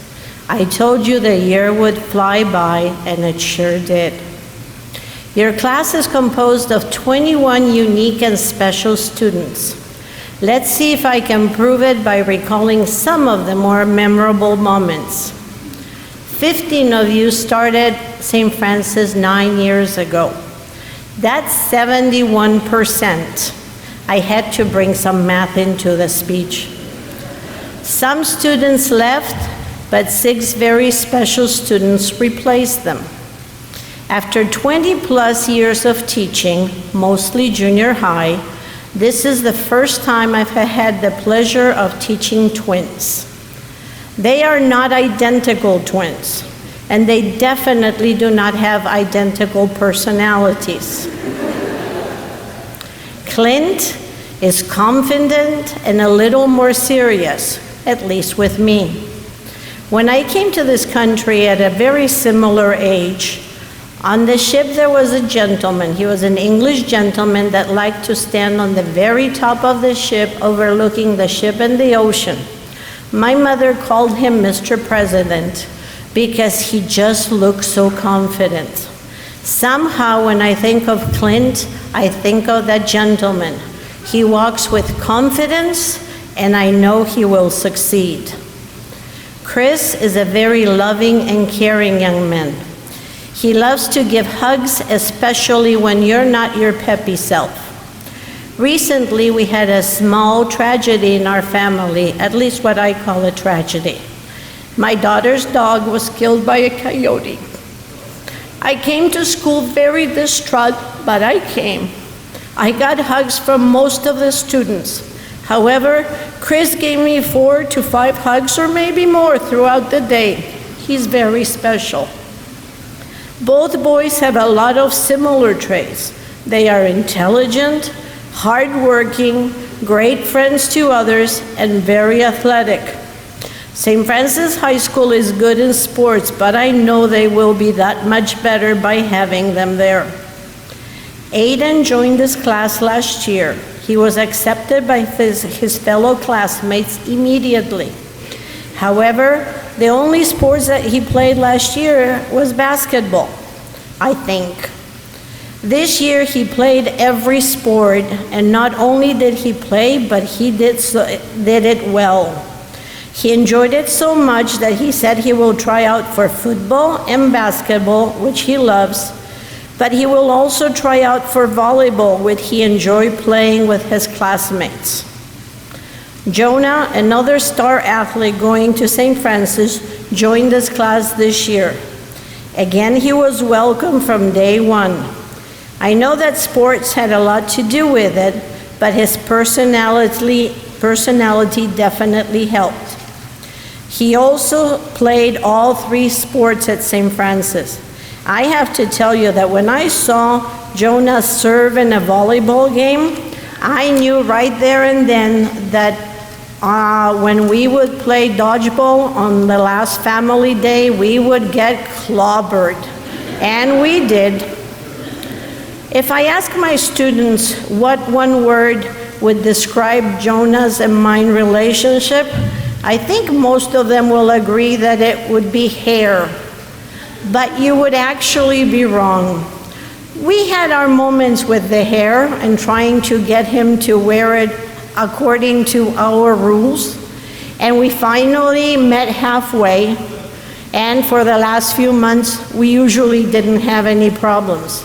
I told you the year would fly by, and it sure did. Your class is composed of 21 unique and special students. Let's see if I can prove it by recalling some of the more memorable moments. 15 of you started St. Francis 9 years ago. That's 71%. I had to bring some math into the speech. Some students left, but 6 very special students replaced them. After 20+ years of teaching, mostly junior high, this is the first time I've had the pleasure of teaching twins. They are not identical twins, and they definitely do not have identical personalities. Clint is confident and a little more serious, at least with me. When I came to this country at a very similar age, on the ship there was a gentleman. He was an English gentleman that liked to stand on the very top of the ship, overlooking the ship and the ocean. My mother called him Mr. President because he just looked so confident. Somehow when I think of Clint, I think of that gentleman. He walks with confidence, and I know he will succeed. Chris is a very loving and caring young man. He loves to give hugs, especially when you're not your peppy self. Recently, we had a small tragedy in our family, at least what I call a tragedy. My daughter's dog was killed by a coyote. I came to school very distraught, but I came. I got hugs from most of the students. However, Chris gave me 4 to 5 hugs or maybe more throughout the day. He's very special. Both boys have a lot of similar traits. They are intelligent, hardworking, great friends to others, and very athletic. St. Francis High School is good in sports, but I know they will be that much better by having them there. Aiden joined this class last year. He was accepted by his fellow classmates immediately. However, the only sports that he played last year was basketball, I think. This year he played every sport, and not only did he play, but he did it well. He enjoyed it so much that he said he will try out for football and basketball, which he loves, but he will also try out for volleyball, which he enjoyed playing with his classmates. Jonah, another star athlete going to St. Francis, joined this class this year. Again, he was welcome from day one. I know that sports had a lot to do with it, but his personality definitely helped. He also played all 3 sports at St. Francis. I have to tell you that when I saw Jonah serve in a volleyball game, I knew right there and then that when we would play dodgeball on the last family day, we would get clobbered. And we did. If I ask my students what one word would describe Jonah's and mine relationship, I think most of them will agree that it would be hair. But you would actually be wrong. We had our moments with the hair and trying to get him to wear it according to our rules, and we finally met halfway, and for the last few months we usually didn't have any problems.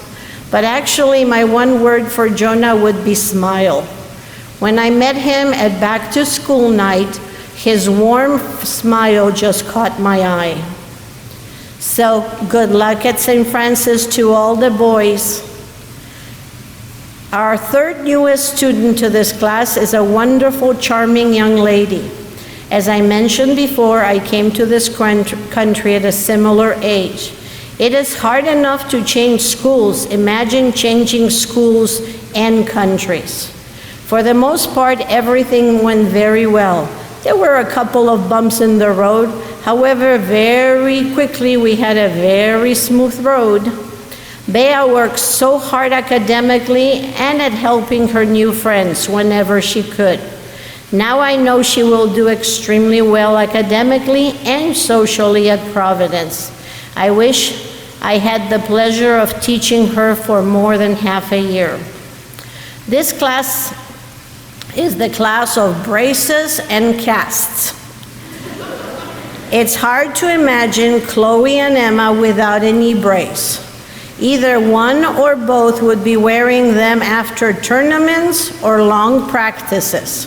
But actually my one word for Jonah would be smile. When I met him at back to school night, his warm smile just caught my eye. So good luck at St. Francis to all the boys. Our 3rd newest student to this class is a wonderful, charming young lady. As I mentioned before, I came to this country at a similar age. It is hard enough to change schools. Imagine changing schools and countries. For the most part, everything went very well. There were a couple of bumps in the road. However, very quickly we had a very smooth road. Bea worked so hard academically and at helping her new friends whenever she could. Now I know she will do extremely well academically and socially at Providence. I wish I had the pleasure of teaching her for more than half a year. This class is the class of braces and casts. It's hard to imagine Chloe and Emma without a knee brace. Either one or both would be wearing them after tournaments or long practices.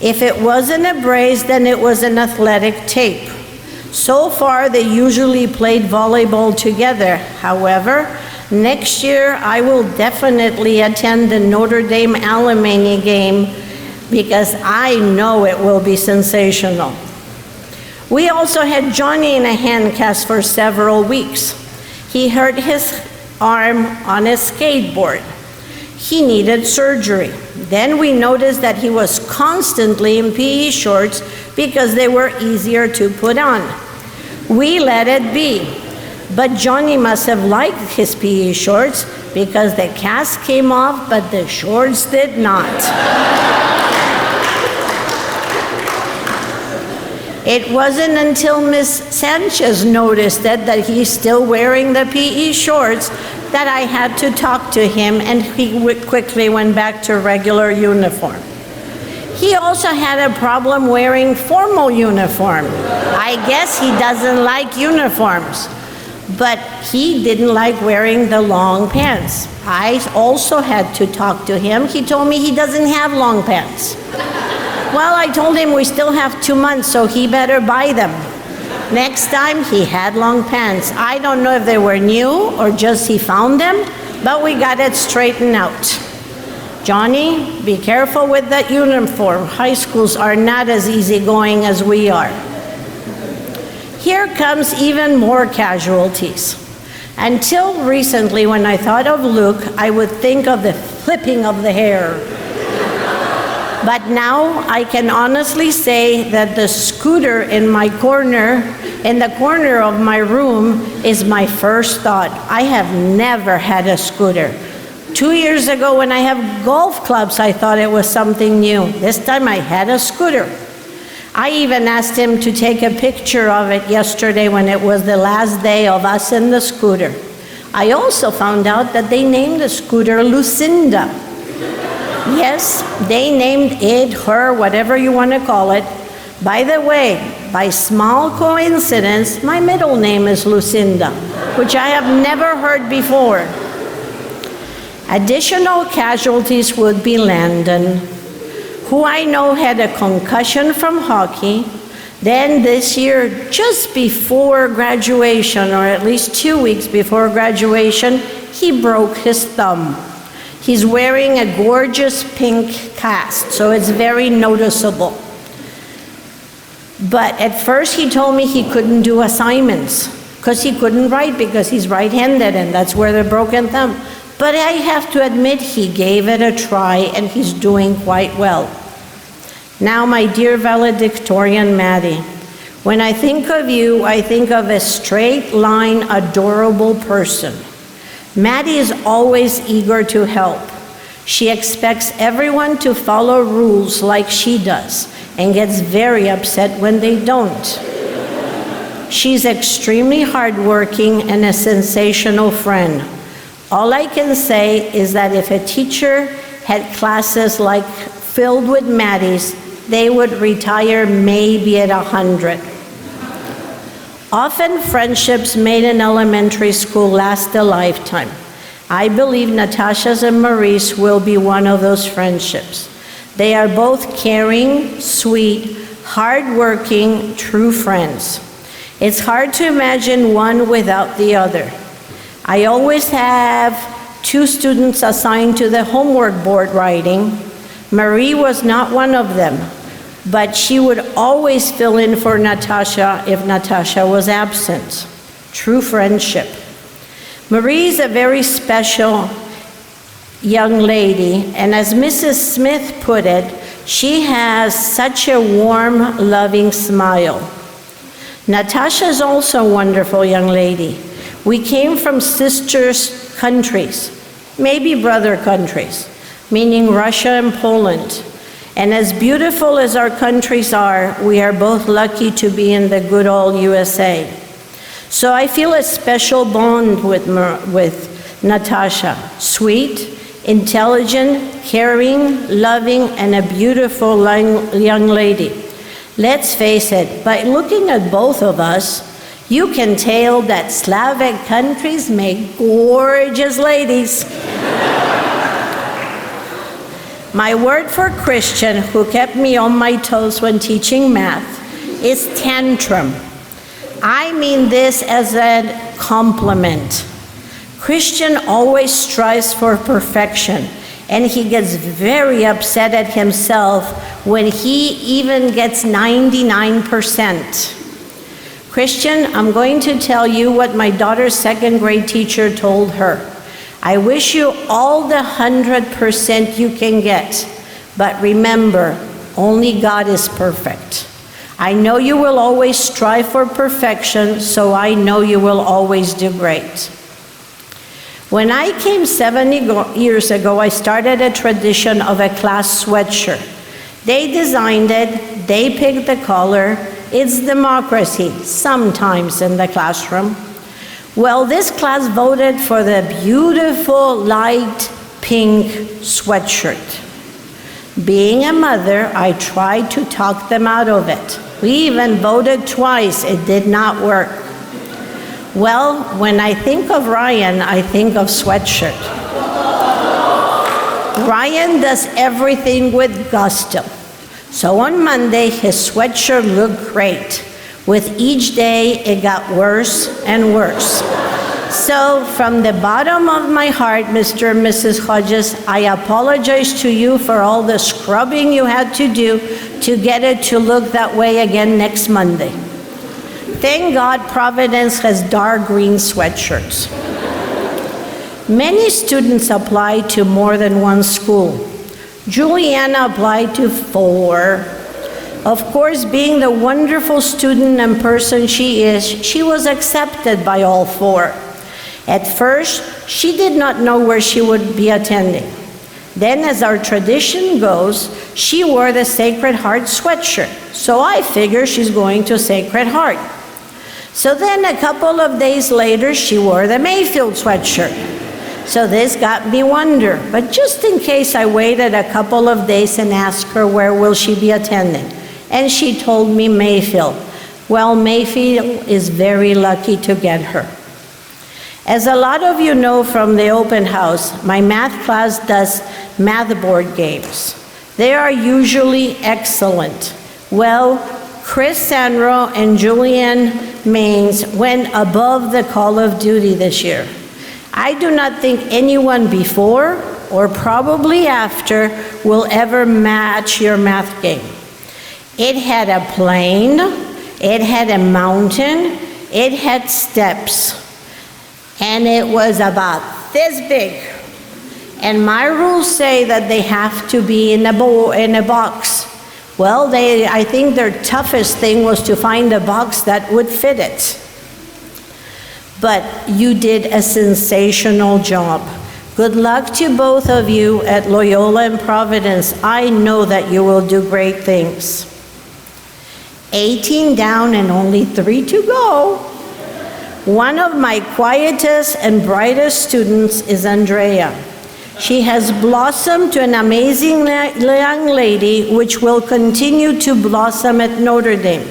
If it wasn't a brace, then it was an athletic tape. So far, they usually played volleyball together. However, next year, I will definitely attend the Notre Dame Alemany game because I know it will be sensational. We also had Johnny in a hand cast for several weeks. He hurt his arm on a skateboard. He needed surgery. Then we noticed that he was constantly in PE shorts because they were easier to put on. We let it be. But Johnny must have liked his PE shorts because the cast came off, but the shorts did not. It wasn't until Miss Sanchez noticed that he's still wearing the PE shorts that I had to talk to him, and he quickly went back to regular uniform. He also had a problem wearing formal uniform. I guess he doesn't like uniforms, but he didn't like wearing the long pants. I also had to talk to him. He told me he doesn't have long pants. Well, I told him we still have 2 months, so he better buy them. Next time, he had long pants. I don't know if they were new or just he found them, but we got it straightened out. Johnny, be careful with that uniform. High schools are not as easygoing as we are. Here comes even more casualties. Until recently, when I thought of Luke, I would think of the flipping of the hair. But now I can honestly say that the scooter in the corner of my room, is my first thought. I have never had a scooter. 2 years ago when I have golf clubs, I thought it was something new. This time I had a scooter. I even asked him to take a picture of it yesterday when it was the last day of us in the scooter. I also found out that they named the scooter Lucinda. Yes, they named it, her, whatever you want to call it. By the way, by small coincidence, my middle name is Lucinda, which I have never heard before. Additional casualties would be Landon, who I know had a concussion from hockey. Then this year, just before graduation, or at least 2 weeks before graduation, he broke his thumb. He's wearing a gorgeous pink cast, so it's very noticeable. But at first he told me he couldn't do assignments because he couldn't write because he's right-handed and that's where the broken thumb. But I have to admit he gave it a try and he's doing quite well. Now, my dear valedictorian Maddie, when I think of you, I think of a straight line, adorable person. Maddie is always eager to help. She expects everyone to follow rules like she does and gets very upset when they don't. She's extremely hardworking and a sensational friend. All I can say is that if a teacher had classes like filled with Maddies, they would retire maybe at 100. Often friendships made in elementary school last a lifetime. I believe Natasha's and Marie's will be one of those friendships. They are both caring, sweet, hardworking, true friends. It's hard to imagine one without the other. I always have 2 students assigned to the homework board writing. Marie was not one of them, but she would always fill in for Natasha if Natasha was absent. True friendship. Marie is a very special young lady, and as Mrs. Smith put it, she has such a warm, loving smile. Natasha is also a wonderful young lady. We came from sister countries, maybe brother countries, meaning Russia and Poland. And as beautiful as our countries are, we are both lucky to be in the good old USA. So I feel a special bond with Natasha. Sweet, intelligent, caring, loving, and a beautiful young lady. Let's face it, by looking at both of us, you can tell that Slavic countries make gorgeous ladies. My word for Christian, who kept me on my toes when teaching math, is tantrum. I mean this as a compliment. Christian always strives for perfection, and he gets very upset at himself when he even gets 99%. Christian, I'm going to tell you what my daughter's second grade teacher told her. I wish you all the 100% you can get, but remember, only God is perfect. I know you will always strive for perfection, so I know you will always do great. When I came 70 years ago, I started a tradition of a class sweatshirt. They designed it, they picked the color. It's democracy, sometimes in the classroom. Well, this class voted for the beautiful light pink sweatshirt. Being a mother, I tried to talk them out of it. We even voted twice. It did not work. Well, when I think of Ryan, I think of sweatshirt. Ryan does everything with gusto. So on Monday, his sweatshirt looked great. With each day, it got worse and worse. So from the bottom of my heart, Mr. and Mrs. Hodges, I apologize to you for all the scrubbing you had to do to get it to look that way again next Monday. Thank God Providence has dark green sweatshirts. Many students apply to more than one school. Juliana applied to 4. Of course, being the wonderful student and person she is, she was accepted by all 4. At first, she did not know where she would be attending. Then, as our tradition goes, she wore the Sacred Heart sweatshirt. So I figure she's going to Sacred Heart. So then a couple of days later, she wore the Mayfield sweatshirt. So this got me wonder, but just in case, I waited a couple of days and asked her where will she be attending. And she told me Mayfield. Well, Mayfield is very lucky to get her. As a lot of you know from the open house, my math class does math board games. They are usually excellent. Well, Chris Sandro and Julian Maines went above the Call of Duty this year. I do not think anyone before or probably after will ever match your math game. It had a plane, it had a mountain, it had steps, and it was about this big. And my rules say that they have to be in a box. Well, I think their toughest thing was to find a box that would fit it. But you did a sensational job. Good luck to both of you at Loyola and Providence. I know that you will do great things. 18 down and only 3 to go. One of my quietest and brightest students is Andrea. She has blossomed to an amazing young lady, which will continue to blossom at Notre Dame.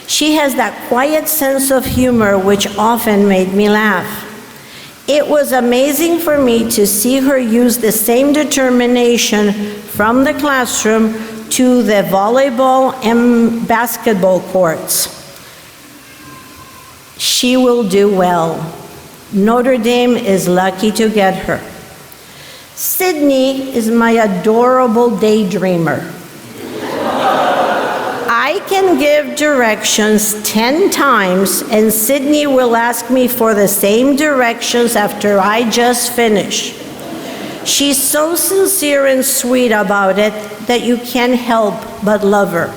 She has that quiet sense of humor which often made me laugh. It was amazing for me to see her use the same determination from the classroom to the volleyball and basketball courts. She will do well. Notre Dame is lucky to get her. Sydney is my adorable daydreamer. I can give directions 10 times and Sydney will ask me for the same directions after I just finish. She's so sincere and sweet about it that you can't help but love her.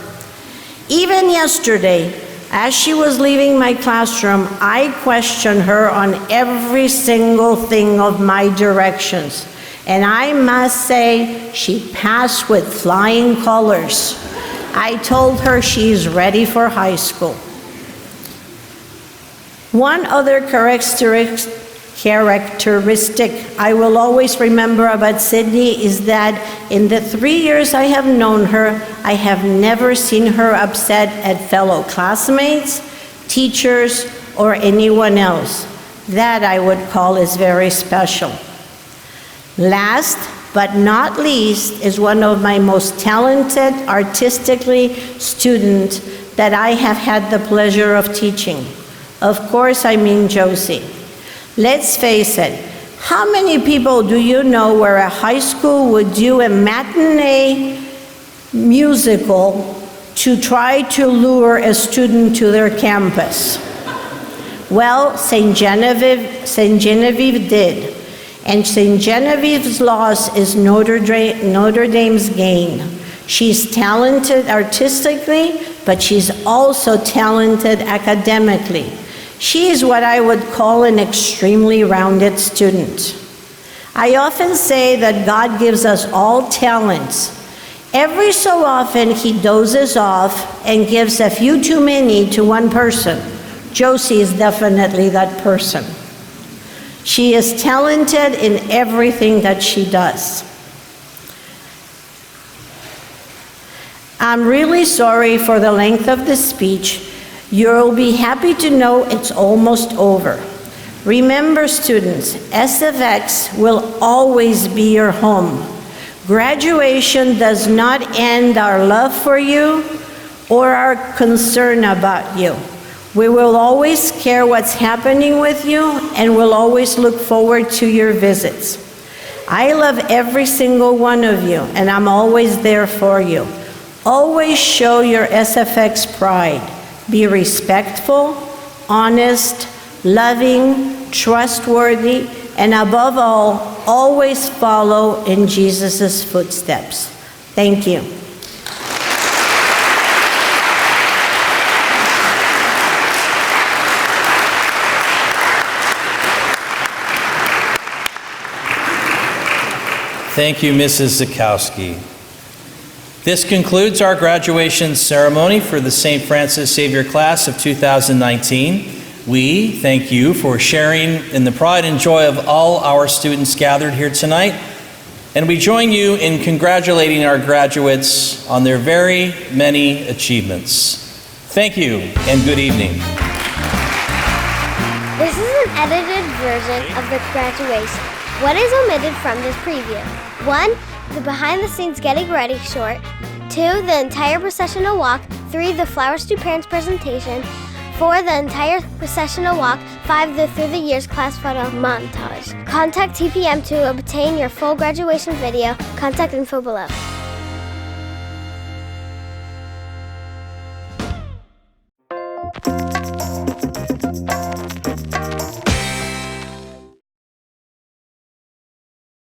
Even yesterday, as she was leaving my classroom, I questioned her on every single thing of my directions. And I must say, she passed with flying colors. I told her she's ready for high school. One other characteristic I will always remember about Sydney is that in the 3 years I have known her, I have never seen her upset at fellow classmates, teachers, or anyone else. That I would call is very special. Last but not least is one of my most talented artistically students that I have had the pleasure of teaching. Of course, I mean Josie. Let's face it, how many people do you know where a high school would do a matinee musical to try to lure a student to their campus. Well, St. Genevieve did. And St. Genevieve's loss is Notre Dame's gain. She's talented artistically, but she's also talented academically. She is what I would call an extremely rounded student. I often say that God gives us all talents. Every so often, he dozes off and gives a few too many to one person. Josie is definitely that person. She is talented in everything that she does. I'm really sorry for the length of the speech. You'll be happy to know it's almost over. Remember, students, SFX will always be your home. Graduation does not end our love for you or our concern about you. We will always care what's happening with you, and we'll always look forward to your visits. I love every single one of you, and I'm always there for you. Always show your SFX pride. Be respectful, honest, loving, trustworthy, and above all, always follow in Jesus' footsteps. Thank you. Thank you, Mrs. Zakowski. This concludes our graduation ceremony for the St. Francis Xavier class of 2019. We thank you for sharing in the pride and joy of all our students gathered here tonight, and we join you in congratulating our graduates on their very many achievements. Thank you and good evening. This is an edited version of the graduation. What is omitted from this preview? 1. The behind-the-scenes getting ready short. 2. The entire processional walk. 3. The Flowers to Parents presentation. 4. The entire processional walk. 5. The Through the Years class photo montage. Contact TPM to obtain your full graduation video. Contact info below.